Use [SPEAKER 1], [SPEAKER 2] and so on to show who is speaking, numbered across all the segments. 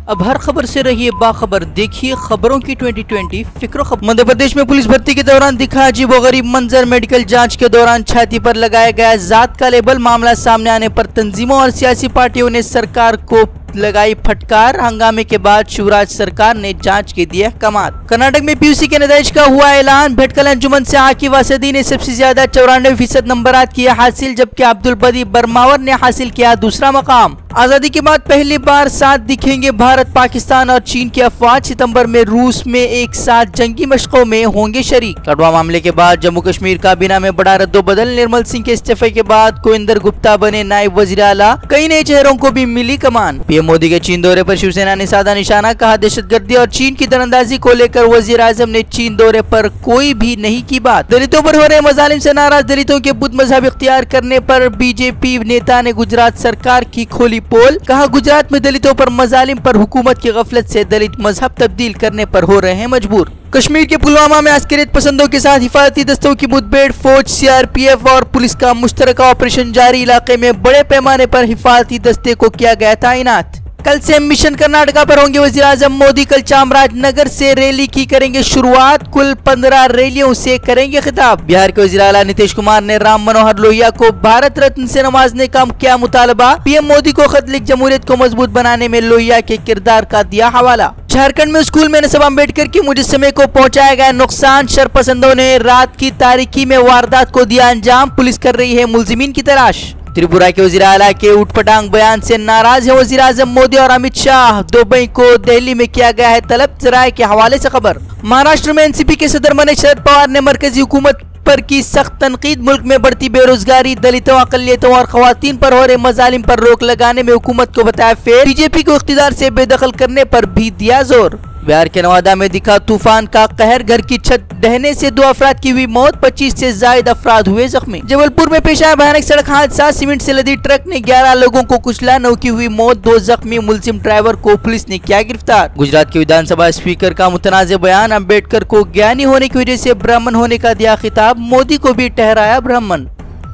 [SPEAKER 1] अब हर खबर से रहिए बाखबर, देखिए खबरों की 2020 फिक्र खबर। मध्य प्रदेश में पुलिस भर्ती के दौरान दिखा अजीबोगरीब मंजर। मेडिकल जांच के दौरान छाती पर लगाया गया जात का लेबल। मामला सामने आने पर तंजीमों और सियासी पार्टियों ने सरकार को लगाई फटकार। हंगामे के बाद शिवराज सरकार ने जांच के दिए अहकामात। कर्नाटक में पीयूसी के नतीजे का हुआ ऐलान। भटकल अंजुमन से आकिब वासदी ने सबसे ज्यादा 94% नंबरात किए हासिल, जबकि अब्दुल बदी बर्मावर ने हासिल किया दूसरा मकाम। आजादी के बाद पहली बार साथ दिखेंगे भारत, पाकिस्तान और चीन के अफवाज। सितंबर में रूस में एक साथ जंगी मशकों में होंगे शरीक। कठुआ मामले के बाद जम्मू कश्मीर काबीना में बड़ा रद्दोबदल। निर्मल सिंह के इस्तीफे के बाद कोविंदर गुप्ता बने नायब वजीर आला। कई नए चेहरों को भी मिली कमान। पीएम मोदी के चीन दौरे पर शिवसेना ने साधा निशाना, कहा दहशतगर्दी और चीन की दरअंदाजी को लेकर वजीर आजम ने चीन दौरे पर कोई भी नहीं की बात। दलितों पर हो रहे मजालिम से नाराज दलितों के बुत मजहब इख्तियार करने पर बीजेपी नेता ने गुजरात सरकार की खोली पोल। कहा गुजरात में दलितों पर मजालिम पर हुकूमत की गफलत से दलित मजहब तब्दील करने पर हो रहे हैं मजबूर। कश्मीर के पुलवामा में अस्करियत पसंदों के साथ हिफाजती दस्तों की मुठभेड़। फौज, सीआरपीएफ और पुलिस का मुश्तरका ऑपरेशन जारी। इलाके में बड़े पैमाने पर हिफाजती दस्ते को किया गया तैनात। कल से मिशन कर्नाटका पर होंगे वजीर आजम मोदी। कल चामराजनगर से रैली की करेंगे शुरुआत। कुल 15 रैलियों से करेंगे खिताब। बिहार के वजीर आला नीतीश कुमार ने राम मनोहर लोहिया को भारत रत्न से नवाजने का किया मुतालबा। पीएम मोदी को खत लिख जमहूरियत को मजबूत बनाने में लोहिया के किरदार का दिया हवाला। झारखंड में स्कूल में नसब अम्बेडकर के मुजस्समे को पहुंचाया गया नुकसान। शरपसंदों ने रात की तारीकी में वारदात को दिया अंजाम। पुलिस कर रही है मुलजिमीन की तलाश। त्रिपुरा के वजीर आला के उठपटांग बयान से नाराज है वजीर आजम मोदी और अमित शाह। दुबई को दिल्ली में किया गया है तलब। जराये के हवाले से खबर। महाराष्ट्र में एनसीपी के सदर बने शरद पवार ने मरकजी हुकूमत पर की सख्त तनकीद। मुल्क में बढ़ती बेरोजगारी, दलितों, अकलियतों और खवातीन पर हो रहे मजालिम पर रोक लगाने में हुकूमत को बताया फेल। बीजेपी को इख्तिदार से बेदखल करने पर भी दिया जोर। बिहार के नवादा में दिखा तूफान का कहर। घर की छत ढहने से 2 अफराद की हुई मौत, 25 से ज्यादा अफराद हुए जख्मी। जबलपुर में पेश आया भयानक सड़क हादसा। सीमेंट से लदी ट्रक ने 11 लोगों को कुचला, 9 की हुई मौत, 2 जख्मी। मुलजिम ड्राइवर को पुलिस ने किया गिरफ्तार। गुजरात के विधानसभा स्पीकर का मुतनाज़ बयान। अम्बेडकर को ज्ञानी होने की वजह से ब्राह्मण होने का दिया खिताब। मोदी को भी ठहराया ब्राह्मण।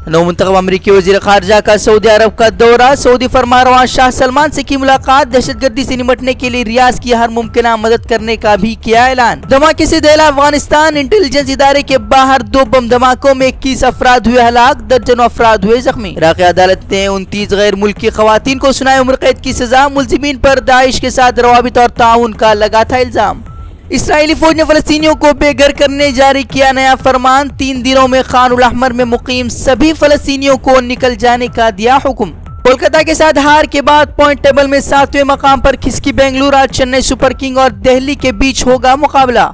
[SPEAKER 1] नौमुंतखब अमरीकी वजीर खारजा का सऊदी अरब का दौरा। सऊदी फरमारवा शाह सलमान से की मुलाकात। दहशतगर्दी से निपटने के लिए रियाज की हर मुमकिन मदद करने का भी किया ऐलान। धमाके से दहला अफगानिस्तान। इंटेलिजेंस इदारे के बाहर 2 बम धमाकों में 21 अफराद हुए हलाक, दर्जनों अफराद हुए जख्मी। इराक़ी अदालत ने 29 गैर मुल्की खवातीन को सुनाई उम्र कैद की सजा। मुलजिमीन पर दाइश के साथ रवाबित और ताउन का लगा था इल्जाम। इसराइली फौज ने फलस्तीनियों को बेघर करने जारी किया नया फरमान। 3 दिनों में खानुल अहमर में मुकीम सभी फलस्तीनियों को निकल जाने का दिया हुक्म। कोलकाता के साथ हार के बाद पॉइंट टेबल में 7वें मकाम पर खिसकी बेंगलुरु। आज चेन्नई सुपर किंग और दिल्ली के बीच होगा मुकाबला।